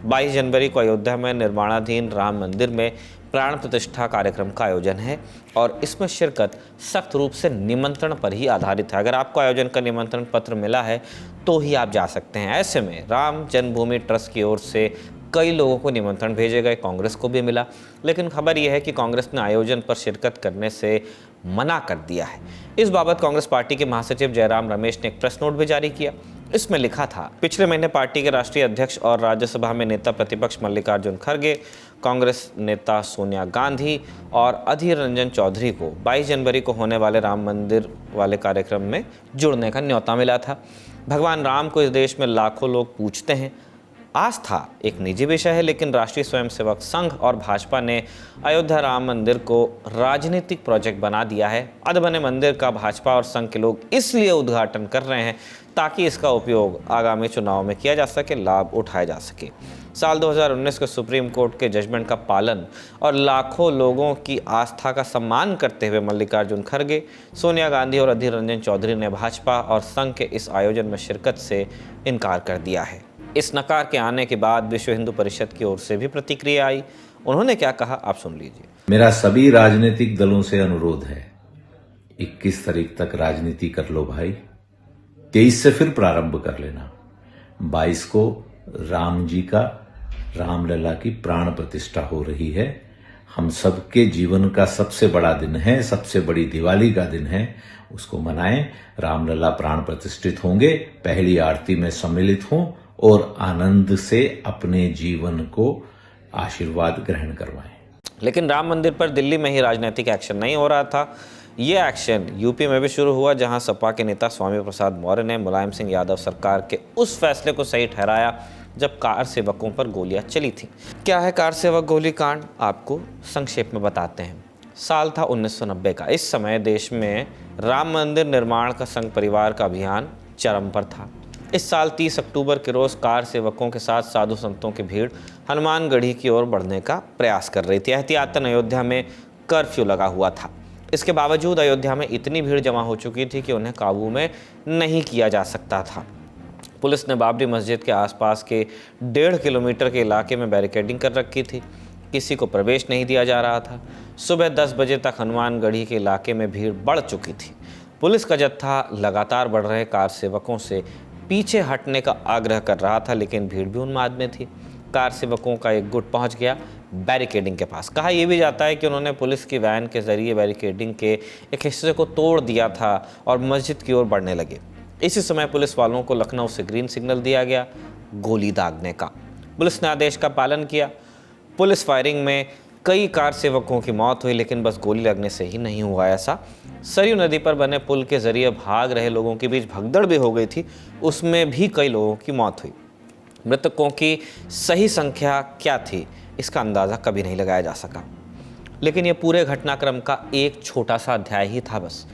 22 जनवरी को अयोध्या में निर्माणाधीन राम मंदिर में प्राण प्रतिष्ठा कार्यक्रम का आयोजन है और इसमें शिरकत सख्त रूप से निमंत्रण पर ही आधारित है। अगर आपको आयोजन का निमंत्रण पत्र मिला है तो ही आप जा सकते हैं। ऐसे में राम जन्मभूमि ट्रस्ट की ओर से कई लोगों को निमंत्रण भेजे गए, कांग्रेस को भी मिला, लेकिन खबर यह है कि कांग्रेस ने आयोजन पर शिरकत करने से मना कर दिया है। इस बाबत कांग्रेस पार्टी के महासचिव जयराम रमेश ने एक प्रेस नोट भी जारी किया। इसमें लिखा था, पिछले महीने पार्टी के राष्ट्रीय अध्यक्ष और राज्यसभा में नेता प्रतिपक्ष मल्लिकार्जुन खड़गे, कांग्रेस नेता सोनिया गांधी और अधीर रंजन चौधरी को 22 जनवरी को होने वाले राम मंदिर वाले कार्यक्रम में जुड़ने का न्योता मिला था। भगवान राम को इस देश में लाखों लोग पूजते हैं। आस्था एक निजी विषय है, लेकिन राष्ट्रीय स्वयंसेवक संघ और भाजपा ने अयोध्या राम मंदिर को राजनीतिक प्रोजेक्ट बना दिया है। अधबने मंदिर का भाजपा और संघ के लोग इसलिए उद्घाटन कर रहे हैं ताकि इसका उपयोग आगामी चुनाव में किया जा सके, लाभ उठाया जा सके। साल 2019 के सुप्रीम कोर्ट के जजमेंट का पालन और लाखों लोगों की आस्था का सम्मान करते हुए मल्लिकार्जुन खड़गे, सोनिया गांधी और अधीर रंजन चौधरी ने भाजपा और संघ के इस आयोजन में शिरकत से इनकार कर दिया है। इस नकार के आने के बाद विश्व हिंदू परिषद की ओर से भी प्रतिक्रिया आई। उन्होंने क्या कहा, आप सुन लीजिए। मेरा सभी राजनीतिक दलों से अनुरोध है, 21 तारीख तक राजनीति कर लो भाई, 23 से फिर प्रारंभ कर लेना। 22 को राम जी का, रामलला की प्राण प्रतिष्ठा हो रही है। हम सबके जीवन का सबसे बड़ा दिन है, सबसे बड़ी दिवाली का दिन है, उसको मनाएं। रामलला प्राण प्रतिष्ठित होंगे, पहली आरती में सम्मिलित हों और आनंद से अपने जीवन को आशीर्वाद ग्रहण करवाएं। लेकिन राम मंदिर पर दिल्ली में ही राजनीतिक एक्शन नहीं हो रहा था। ये एक्शन यूपी में भी शुरू हुआ, जहां सपा के नेता स्वामी प्रसाद मौर्य ने मुलायम सिंह यादव सरकार के उस फैसले को सही ठहराया जब कार सेवकों पर गोलियां चली थी। क्या है कार सेवक गोली कांड, आपको संक्षेप में बताते हैं। साल था 1990 का। इस समय देश में राम मंदिर निर्माण का संघ परिवार का अभियान चरम पर था। इस साल 30 अक्टूबर के रोज कार सेवकों के साथ साधु संतों की भीड़ हनुमानगढ़ी की ओर बढ़ने का प्रयास कर रही थी। एहतियातन अयोध्या में कर्फ्यू लगा हुआ था। इसके बावजूद अयोध्या में इतनी भीड़ जमा हो चुकी थी कि उन्हें काबू में नहीं किया जा सकता था। पुलिस ने बाबरी मस्जिद के आसपास के 1.5 किलोमीटर के इलाके में बैरिकेडिंग कर रखी थी। किसी को प्रवेश नहीं दिया जा रहा था। सुबह 10 बजे तक हनुमानगढ़ी के इलाके में भीड़ बढ़ चुकी थी। पुलिस का जत्था लगातार बढ़ रहे कार सेवकों से पीछे हटने का आग्रह कर रहा था, लेकिन भीड़ भी उन्माद में थी। कार सेवकों का एक गुट पहुंच गया बैरिकेडिंग के पास। कहा यह भी जाता है कि उन्होंने पुलिस की वैन के जरिए बैरिकेडिंग के एक हिस्से को तोड़ दिया था और मस्जिद की ओर बढ़ने लगे। इसी समय पुलिस वालों को लखनऊ से ग्रीन सिग्नल दिया गया गोली दागने का। पुलिस ने आदेश का पालन किया। पुलिस फायरिंग में कई कार सेवकों की मौत हुई, लेकिन बस गोली लगने से ही नहीं हुआ ऐसा। सरयू नदी पर बने पुल के जरिए भाग रहे लोगों के बीच भगदड़ भी हो गई थी, उसमें भी कई लोगों की मौत हुई। मृतकों की सही संख्या क्या थी इसका अंदाज़ा कभी नहीं लगाया जा सका, लेकिन ये पूरे घटनाक्रम का एक छोटा सा अध्याय ही था बस।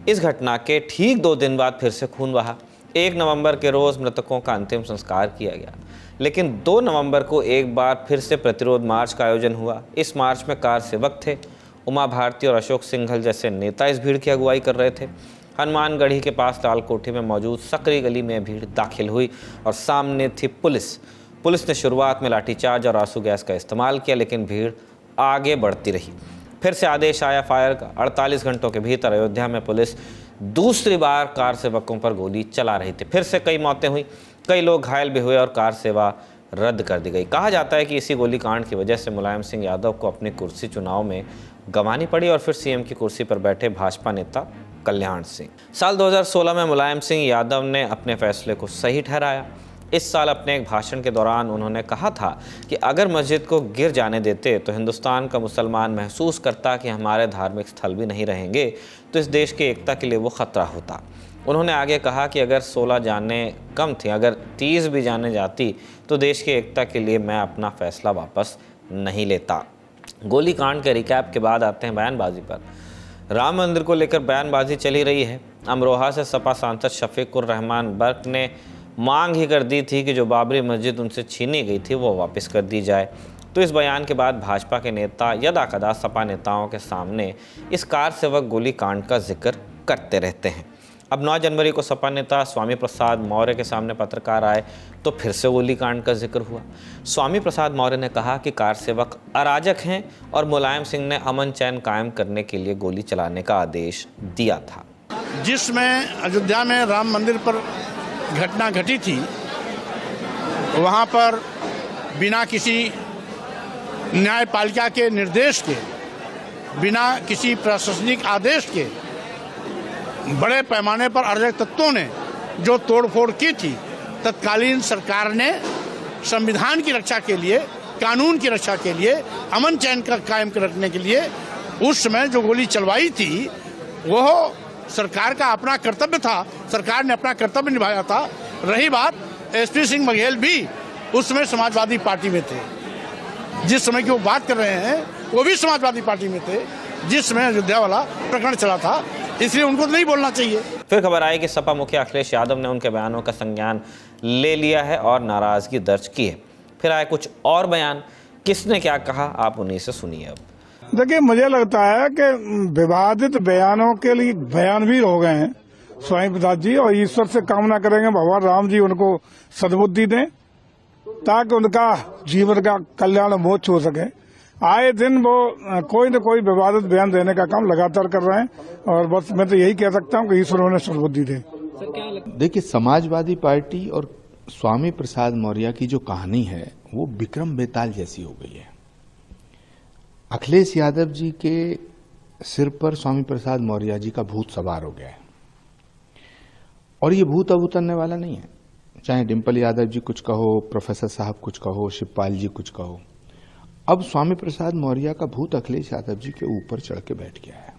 इस घटना के ठीक 2 दिन बाद फिर से खून बहा। 1 नवंबर के रोज़ मृतकों का अंतिम संस्कार किया गया, लेकिन 2 नवंबर को एक बार फिर से प्रतिरोध मार्च का आयोजन हुआ। इस मार्च में कार सेवक थे। उमा भारती और अशोक सिंघल जैसे नेता इस भीड़ की अगुवाई कर रहे थे। हनुमानगढ़ी के पास लाल कोठी में मौजूद सकरी गली में भीड़ दाखिल हुई और सामने थी पुलिस। पुलिस ने शुरुआत में लाठीचार्ज और आंसू गैस का इस्तेमाल किया, लेकिन भीड़ आगे बढ़ती रही। फिर से आदेश आया फायर का। 48 घंटों के भीतर अयोध्या में पुलिस दूसरी बार कार सेवकों पर गोली चला रही थी। फिर से कई मौतें हुई, कई लोग घायल भी हुए और कार सेवा रद्द कर दी गई। कहा जाता है कि इसी गोलीकांड की वजह से मुलायम सिंह यादव को अपनी कुर्सी चुनाव में गंवानी पड़ी और फिर सीएम की कुर्सी पर बैठे भाजपा नेता कल्याण सिंह। साल 2016 में मुलायम सिंह यादव ने अपने फैसले को सही ठहराया। इस साल अपने एक भाषण के दौरान उन्होंने कहा था कि अगर मस्जिद को गिर जाने देते तो हिंदुस्तान का मुसलमान महसूस करता कि हमारे धार्मिक स्थल भी नहीं रहेंगे, तो इस देश की एकता के लिए वो खतरा होता। उन्होंने आगे कहा कि अगर 16 जानें कम थी, अगर 30 भी जाने जाती तो देश की एकता के लिए मैं अपना फैसला वापस नहीं लेता। गोलीकांड के रिकैप के बाद आते हैं बयानबाजी पर। राम मंदिर को लेकर बयानबाजी चली रही है। अमरोहा से सपा सांसद शफीकुर रहमान बर्क ने मांग ही कर दी थी कि जो बाबरी मस्जिद उनसे छीनी गई थी वो वापस कर दी जाए। तो इस बयान के बाद भाजपा के नेता यदा कदा सपा नेताओं के सामने इस कार सेवक गोली कांड का जिक्र करते रहते हैं। अब 9 जनवरी को सपा नेता स्वामी प्रसाद मौर्य के सामने पत्रकार आए तो फिर से गोलीकांड का जिक्र हुआ। स्वामी प्रसाद मौर्य ने कहा कि कार सेवक अराजक हैं और मुलायम सिंह ने अमन चैन कायम करने के लिए गोली चलाने का आदेश दिया था। जिसमें अयोध्या में राम मंदिर पर घटना घटी थी, वहां पर बिना किसी न्यायपालिका के निर्देश के, बिना किसी प्रशासनिक आदेश के बड़े पैमाने पर अराजक तत्वों ने जो तोड़फोड़ की थी, तत्कालीन सरकार ने संविधान की रक्षा के लिए, कानून की रक्षा के लिए, अमन चैन का कायम रखने के लिए उस समय जो गोली चलवाई थी वह सरकार का अपना कर्तव्य था। सरकार ने अपना कर्तव्य निभाया था। रही बात एसपी सिंह बघेल भी उस समय समाजवादी पार्टी में थे, जिस समय की वो बात कर रहे हैं वो भी समाजवादी पार्टी में थे जिस समय अयोध्या वाला प्रकरण चला था, इसलिए उनको तो नहीं बोलना चाहिए। फिर खबर आई कि सपा मुखिया अखिलेश यादव ने उनके बयानों का संज्ञान ले लिया है और नाराजगी दर्ज की है। फिर आए कुछ और बयान, किसने क्या कहा आप उन्हीं से सुनिए। अब देखिए, मुझे लगता है कि विवादित बयानों के लिए बयान भी हो गए हैं स्वामी प्रसाद जी, और ईश्वर से कामना करेंगे भगवान राम जी उनको सद्बुद्धि दें ताकि उनका जीवन का कल्याण मोक्ष हो सके। आए दिन वो कोई न कोई विवादित बयान देने का काम लगातार कर रहे हैं, और बस मैं तो यही कह सकता हूं कि ईश्वर उन्हें सद्बुद्धि दे। देखिए, समाजवादी पार्टी और स्वामी प्रसाद मौर्य की जो कहानी है वो विक्रम बेताल जैसी हो गई है। अखिलेश यादव जी के सिर पर स्वामी प्रसाद मौर्य जी का भूत सवार हो गया है, और ये भूत अब उतरने वाला नहीं है। चाहे डिम्पल यादव जी कुछ कहो, प्रोफेसर साहब कुछ कहो, शिवपाल जी कुछ कहो, अब स्वामी प्रसाद मौर्य का भूत अखिलेश यादव जी के ऊपर चढ़ के बैठ गया है।